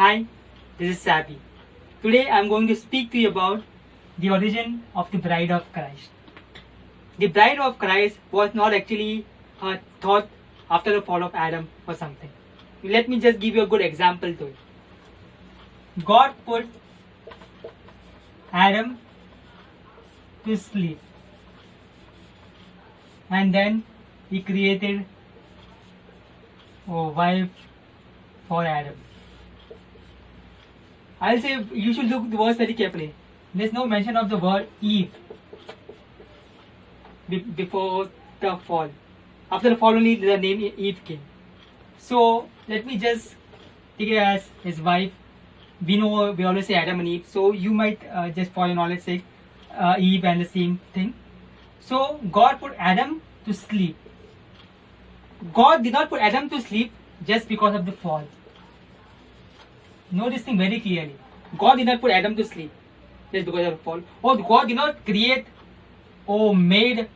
Hi, this is Sabi. Today I am going to speak to you about the origin of the bride of Christ. The bride of Christ was not actually thought after the fall of Adam or something. Let me just give you a good example to it. God put Adam to sleep, and then he created a wife for Adam. I'll say you should look the verse very carefully. There's no mention of the word Eve before the fall. After the fall only the name Eve came. So let me just take it as his wife. We always say Adam and Eve. So you might just for your knowledge sake Eve and the same thing. So God put Adam to sleep. God did not put Adam to sleep just because of the fall. Know this thing very clearly. God did not put Adam to sleep just because of the fall. Or God did not create or made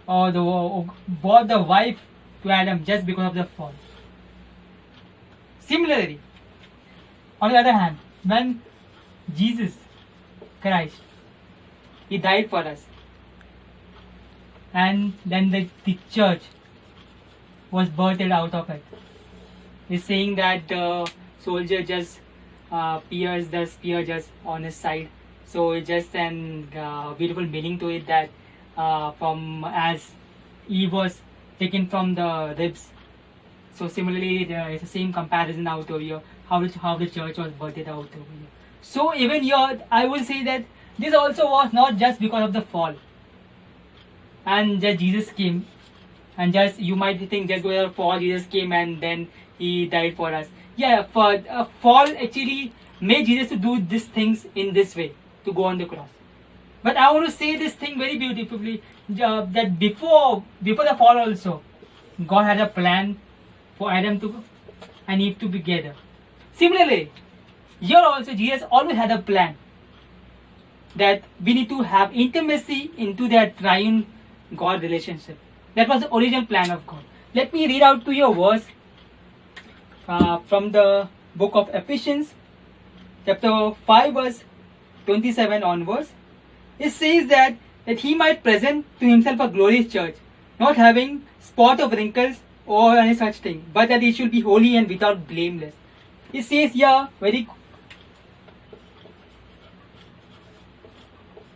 or brought the wife to Adam just because of the fall. Similarly, on the other hand, when Jesus Christ, He died for us, and then the church was birthed out of it. He's saying that the soldier just pierced the spear just on his side. So it's just an beautiful meaning to it that from as Eve was taken from the ribs. So similarly, it's the same comparison out over here. How the church was birthed out over here. So even here, I will say that this also was not just because of the fall. And just Jesus came, and just you might think just because of the fall, Jesus came and then He died for us. Yeah, for fall actually made Jesus to do these things in this way, to go on the cross. But I want to say this thing very beautifully that before the fall also, God had a plan for Adam and Eve to be together. Similarly, here also Jesus always had a plan that we need to have intimacy into that triune God relationship. That was the original plan of God. Let me read out to you a verse from the book of Ephesians, chapter 5, verse 27 onwards. It says that He might present to Himself a glorious church, not having spot of wrinkles or any such thing, but that it should be holy and without blameless. It says here very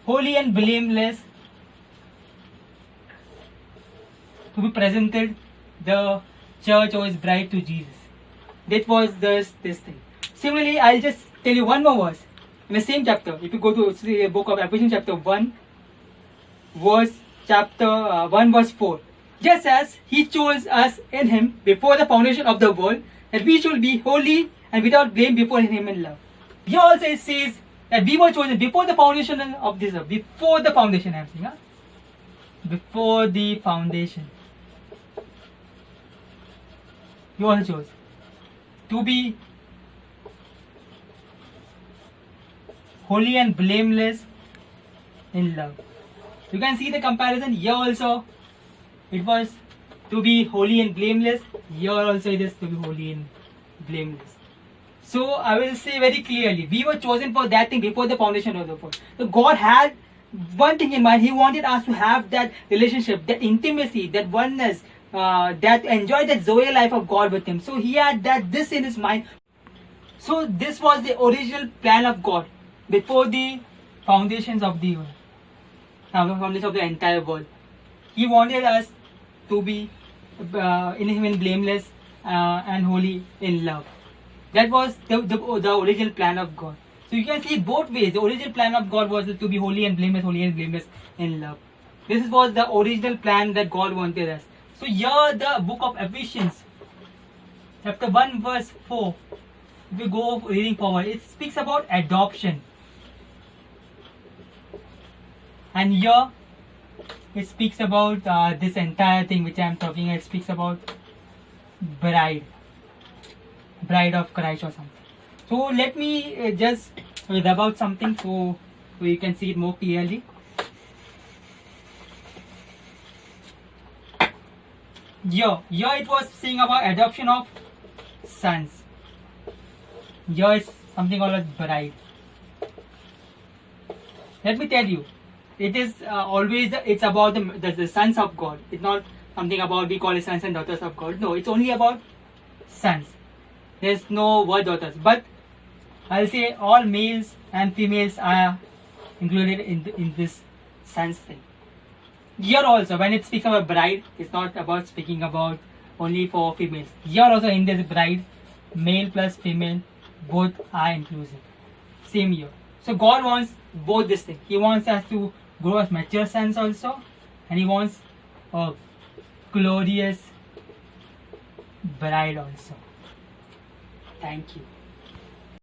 holy and blameless to be presented the church or His bride to Jesus. That was this thing. Similarly, I'll just tell you one more verse in the same chapter. If you go to the book of Ephesians chapter 1, verse 4. Just as He chose us in Him before the foundation of the world, that we should be holy and without blame before Him in love. Here also it says that we were chosen before the foundation of this earth. Before the foundation, I'm saying. Before the foundation. You also chose to be holy and blameless in love. You can see the comparison here also. It was to be holy and blameless. Here also it is to be holy and blameless. So I will say very clearly, we were chosen for that thing before the foundation of the world. So God had one thing in mind. He wanted us to have that relationship, that intimacy, that oneness, that enjoy that Zoe life of God with Him. So He had this in His mind. So this was the original plan of God before the foundations of the world, the foundations of the entire world. He wanted us to be in Him blameless and holy in love. That was the original plan of God. So you can see both ways. The original plan of God was to be holy and blameless in love. This was the original plan that God wanted us. So here the book of Ephesians, chapter 1, verse 4, if we go reading forward, it speaks about adoption. And here it speaks about this entire thing which I am talking. It speaks about bride of Christ or something. So let me just read about something so you can see it more clearly. Here it was saying about adoption of sons. Here is something called as bride. Let me tell you, it is always it's about the sons of God. It's not something about we call it sons and daughters of God. No, it's only about sons. There's no word daughters, but I'll say all males and females are included in this sons thing. Here also, when it speaks about bride, it's not about speaking about only for females. Here also in this bride, male plus female, both are inclusive. Same here. So God wants both this thing. He wants us to grow as mature sons also, and He wants a glorious bride also. Thank you.